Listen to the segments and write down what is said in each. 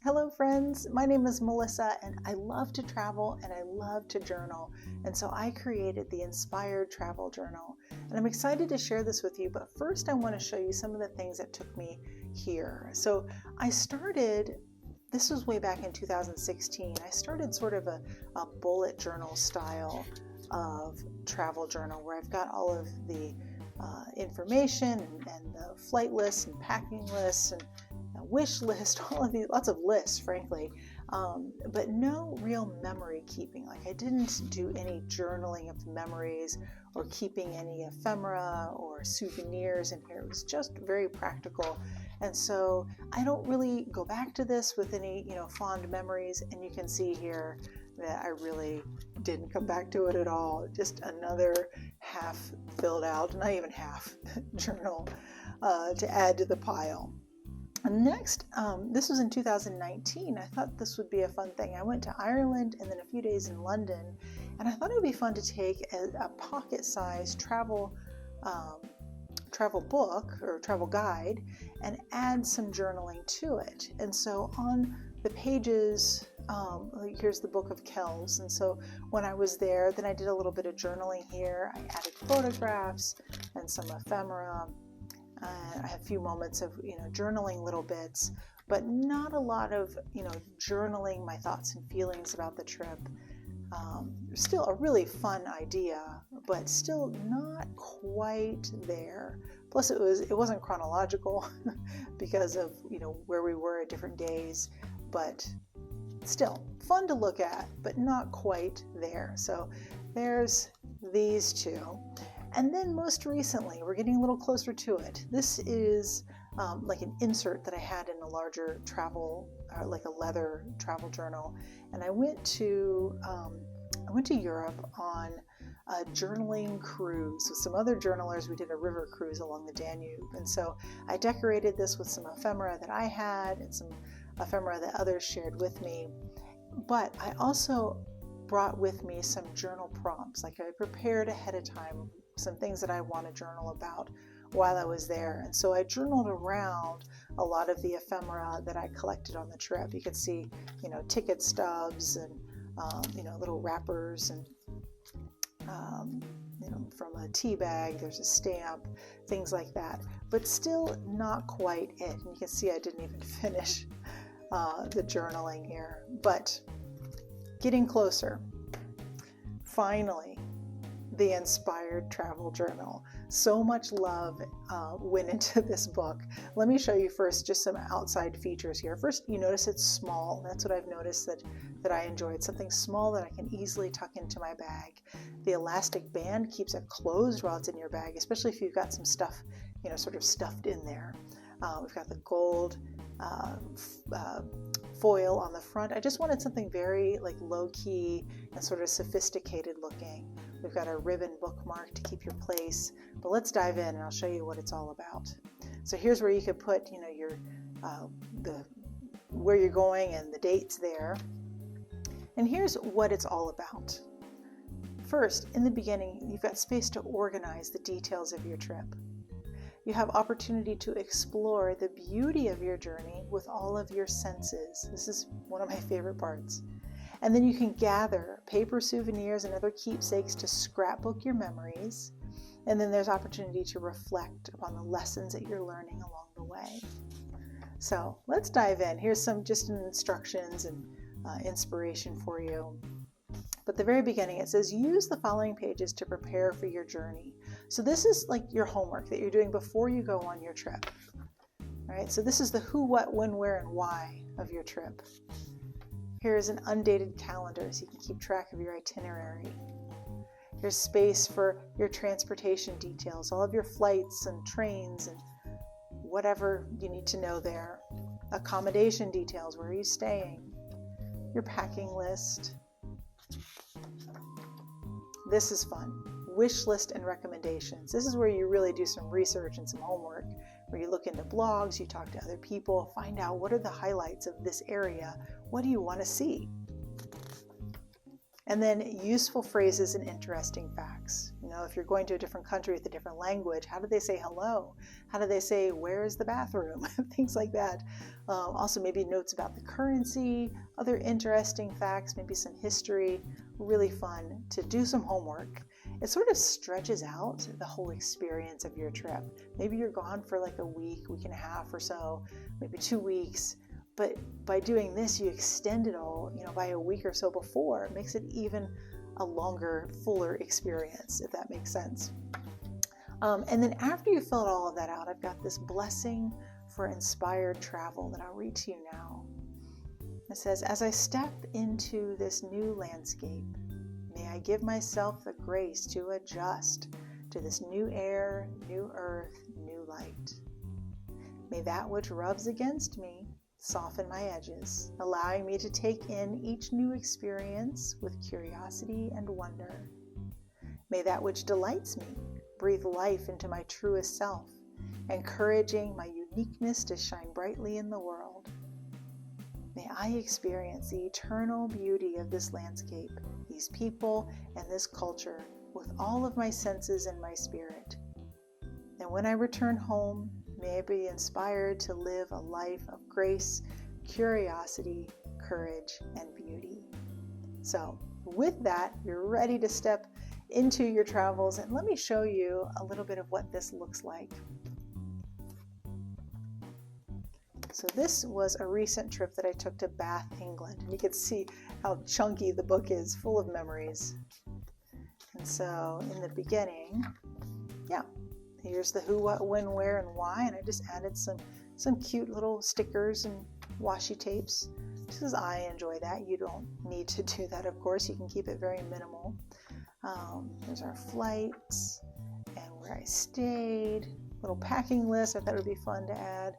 Hello friends, my name is Melissa and I love to travel and I love to journal. And so I created the Inspired Travel Journal. And I'm excited to share this with you, but first I want to show you some of the things that took me here. So this was way back in 2016. I started sort of a bullet journal style of travel journal where I've got all of the information and the flight lists and packing lists and wish list, all of these, lots of lists, frankly, but no real memory keeping. Like I didn't do any journaling of memories or keeping any ephemera or souvenirs in here. It was just very practical. And so I don't really go back to this with any, fond memories. And you can see here that I really didn't come back to it at all. Just another half filled out, not even half journal to add to the pile. Next, this was in 2019. I thought this would be a fun thing. I went to Ireland and then a few days in London, and I thought it would be fun to take a pocket-sized travel book or travel guide and add some journaling to it. And so on the pages, here's the Book of Kells. And so when I was there, then I did a little bit of journaling here. I added photographs and some ephemera. I have a few moments of, journaling little bits, but not a lot of, journaling my thoughts and feelings about the trip. Still a really fun idea, but still not quite there. Plus it wasn't chronological because of, where we were at different days, but still fun to look at, but not quite there. So there's these two. And then most recently, we're getting a little closer to it. This is like an insert that I had in a larger travel, like a leather travel journal. And I went to Europe on a journaling cruise with some other journalers. We did a river cruise along the Danube. And so I decorated this with some ephemera that I had and some ephemera that others shared with me. But I also brought with me some journal prompts, like I prepared ahead of time some things that I want to journal about while I was there. And so I journaled around a lot of the ephemera that I collected on the trip. You could see, ticket stubs and, little wrappers and, from a tea bag, there's a stamp, things like that, but still not quite it. And you can see I didn't even finish the journaling here, but getting closer. Finally, the Inspired Travel Journal. So much love went into this book. Let me show you first just some outside features here. First, you notice it's small. That's what I've noticed that I enjoyed. Something small that I can easily tuck into my bag. The elastic band keeps it closed while it's in your bag, especially if you've got some stuff, sort of stuffed in there. We've got the gold foil on the front. I just wanted something very low-key and sort of sophisticated looking. We've got a ribbon bookmark to keep your place, but let's dive in and I'll show you what it's all about. So here's where you could put, your where you're going and the dates there. And here's what it's all about. First, in the beginning, you've got space to organize the details of your trip. You have opportunity to explore the beauty of your journey with all of your senses. This is one of my favorite parts. And then you can gather paper souvenirs and other keepsakes to scrapbook your memories. And then there's opportunity to reflect upon the lessons that you're learning along the way. So let's dive in. Here's some just instructions and inspiration for you. But at the very beginning, it says, use the following pages to prepare for your journey. So this is like your homework that you're doing before you go on your trip. All right, so this is the who, what, when, where, and why of your trip. Here's an undated calendar so you can keep track of your itinerary. Here's space for your transportation details, all of your flights and trains and whatever you need to know there. Accommodation details, where are you staying? Your packing list. This is fun. Wish list and recommendations. This is where you really do some research and some homework, where you look into blogs, you talk to other people, find out what are the highlights of this area. What do you want to see? And then useful phrases and interesting facts. If you're going to a different country with a different language, how do they say hello? How do they say, where is the bathroom? Things like that. Also maybe notes about the currency, other interesting facts, maybe some history. Really fun to do some homework. It sort of stretches out the whole experience of your trip. Maybe you're gone for like a week, week and a half or so, maybe 2 weeks. But by doing this, you extend it all, by a week or so before. It makes it even a longer, fuller experience, if that makes sense. And then after you filled all of that out, I've got this blessing for inspired travel that I'll read to you now. It says, as I step into this new landscape, may I give myself the grace to adjust to this new air, new earth, new light. May that which rubs against me soften my edges, allowing me to take in each new experience with curiosity and wonder. May that which delights me breathe life into my truest self, encouraging my uniqueness to shine brightly in the world. May I experience the eternal beauty of this landscape, these people, and this culture with all of my senses and my spirit. And when I return home, may I be inspired to live a life of grace, curiosity, courage, and beauty. So with that, you're ready to step into your travels, and let me show you a little bit of what this looks like. So this was a recent trip that I took to Bath, England. And you can see how chunky the book is, full of memories. And so in the beginning, here's the who, what, when, where, and why. And I just added some cute little stickers and washi tapes, just as I enjoy that. You don't need to do that, of course. You can keep it very minimal. There's our flights and where I stayed. Little packing list. I thought it would be fun to add.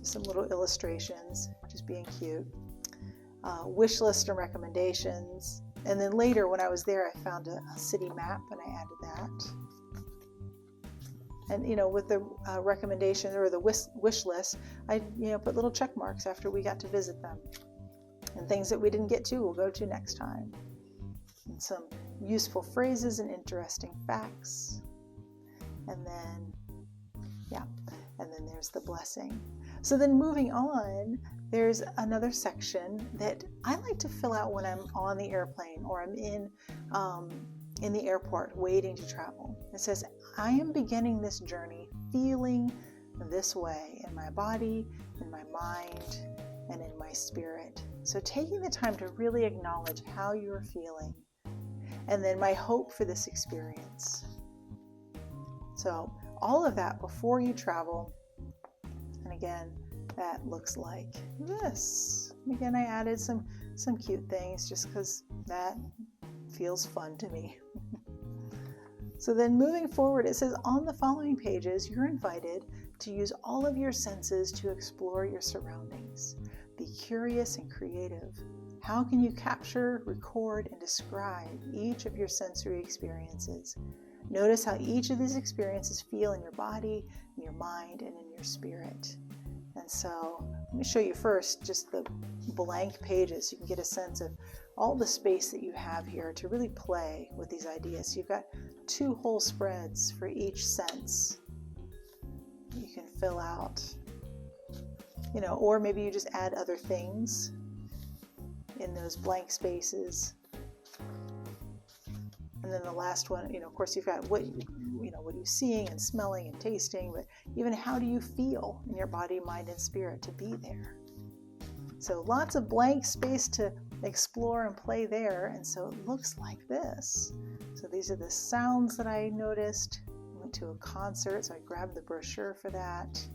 Some little illustrations, just being cute. Wish list and recommendations. And then later when I was there, I found a city map and I added that. And, with the recommendation or the wish list, I, put little check marks after we got to visit them. And things that we didn't get to, we'll go to next time. And some useful phrases and interesting facts. And then, there's the blessing. So then moving on, there's another section that I like to fill out when I'm on the airplane or I'm in the airport waiting to travel. It says, I am beginning this journey feeling this way in my body, in my mind, and in my spirit. So taking the time to really acknowledge how you're feeling, and then my hope for this experience. So all of that before you travel. And again, that looks like this. And again, I added some cute things just because that feels fun to me. So then moving forward, it says on the following pages, you're invited to use all of your senses to explore your surroundings. Be curious and creative. How can you capture, record, and describe each of your sensory experiences? Notice how each of these experiences feel in your body, in your mind, and in your spirit. And so let me show you first just the blank pages so you can get a sense of all the space that you have here to really play with these ideas. So you've got 2 whole spreads for each sense you can fill out, or maybe you just add other things in those blank spaces. And then the last one, of course, you've got what are you seeing and smelling and tasting, but even how do you feel in your body, mind, and spirit to be there? So lots of blank space to explore and play there. And so it looks like this. So these are the sounds that I noticed. I went to a concert, so I grabbed the brochure for that.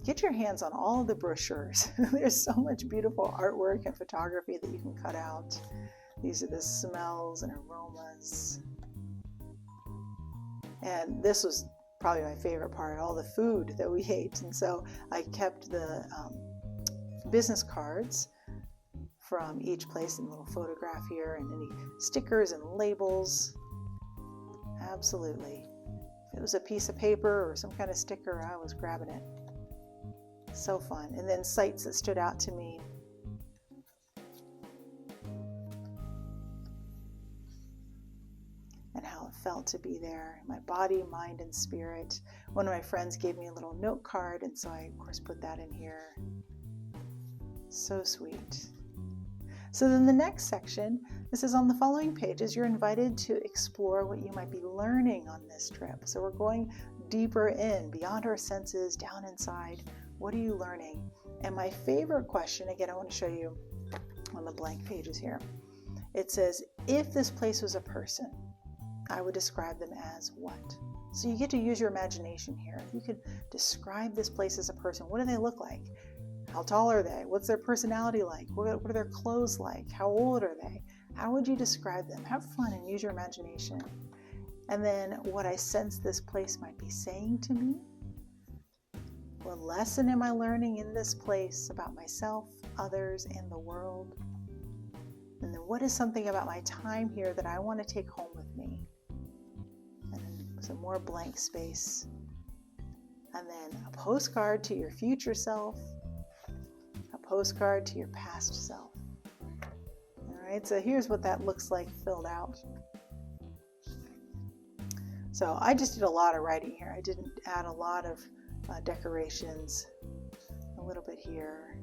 Get your hands on all of the brochures. There's so much beautiful artwork and photography that you can cut out. These are the smells and aromas. And this was probably my favorite part, all the food that we ate. And so I kept the business cards from each place in a little photograph here, and any stickers and labels. Absolutely. If it was a piece of paper or some kind of sticker, I was grabbing it. So fun. And then sites that stood out to me. felt to be there, my body, mind, and spirit. One of my friends gave me a little note card, and so I, of course, put that in here. So sweet. So then the next section, this is on the following pages, you're invited to explore what you might be learning on this trip. So we're going deeper in, beyond our senses, down inside. What are you learning? And my favorite question, again, I want to show you on the blank pages here. It says, if this place was a person, I would describe them as what? So you get to use your imagination here. If you could describe this place as a person, what do they look like? How tall are they? What's their personality like? What are their clothes like? How old are they? How would you describe them? Have fun and use your imagination. And then what I sense this place might be saying to me. What lesson am I learning in this place about myself, others, and the world? And then what is something about my time here that I want to take home with me? And then some more blank space. And then a postcard to your future self. Postcard to your past self. All right, so here's what that looks like filled out. So I just did a lot of writing here. I didn't add a lot of decorations. A little bit here.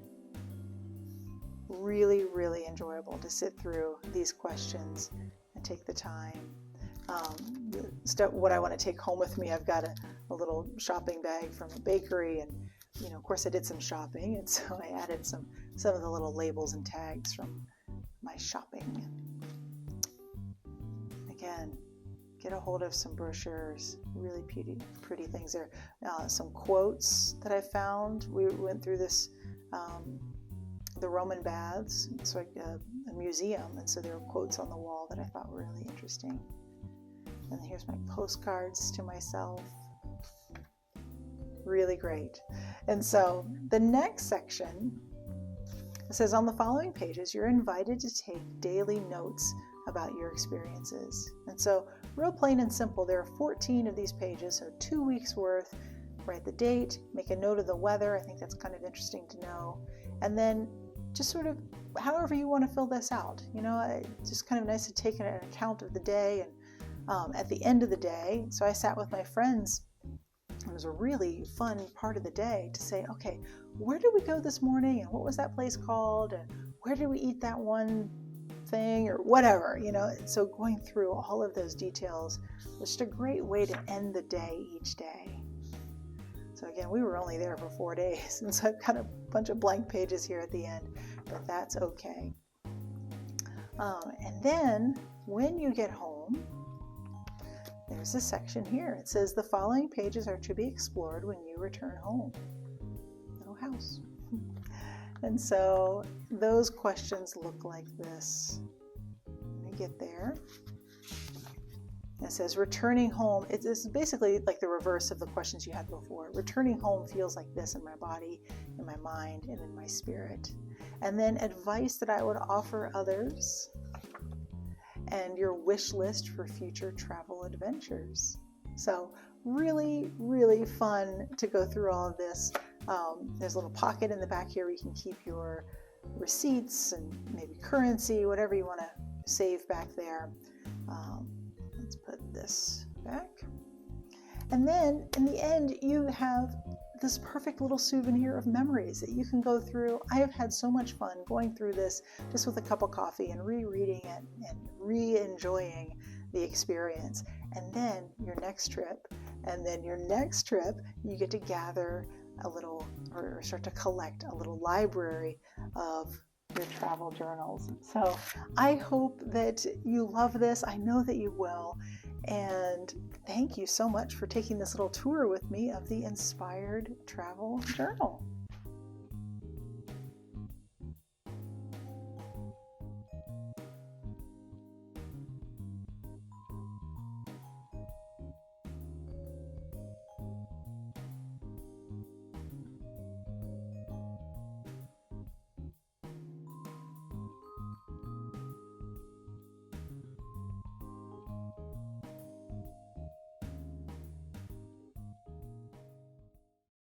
Really, really enjoyable to sit through these questions and take the time. What I want to take home with me, I've got a little shopping bag from a bakery, and of course I did some shopping, and so I added some of the little labels and tags from my shopping. Again, get a hold of some brochures, really pretty things there. Some quotes that I found. We went through this, the Roman baths. It's like a museum, and so there were quotes on the wall that I thought were really interesting. And here's my postcards to myself. Really great. And so the next section, it says on the following pages, you're invited to take daily notes about your experiences. And so real plain and simple, there are 14 of these pages, so 2 weeks worth. Write the date, make a note of the weather. I think that's kind of interesting to know. And then just sort of however you want to fill this out. It's just kind of nice to take an account of the day. And at the end of the day, so I sat with my friends. It was a really fun part of the day to say, okay, where did we go this morning? And what was that place called? And where did we eat that one thing or whatever, So going through all of those details was just a great way to end the day each day. So again, we were only there for 4 days. And so I've got a bunch of blank pages here at the end, but that's okay. And then when you get home, there's a section here. It says the following pages are to be explored when you return home. Little house. And so those questions look like this. Let me get there. It says returning home. It's basically like the reverse of the questions you had before. Returning home feels like this in my body, in my mind, and in my spirit. And then advice that I would offer others. And your wish list for future travel adventures. So really, really fun to go through all of this. There's a little pocket in the back here where you can keep your receipts and maybe currency, whatever you want to save back there. Let's put this back. And then in the end, you have this perfect little souvenir of memories that you can go through. I have had so much fun going through this just with a cup of coffee and rereading it and re-enjoying the experience. And then your next trip, you get to gather a little, or start to collect a little library of your travel journals. So I hope that you love this. I know that you will. And thank you so much for taking this little tour with me of the Inspired Travel Journal.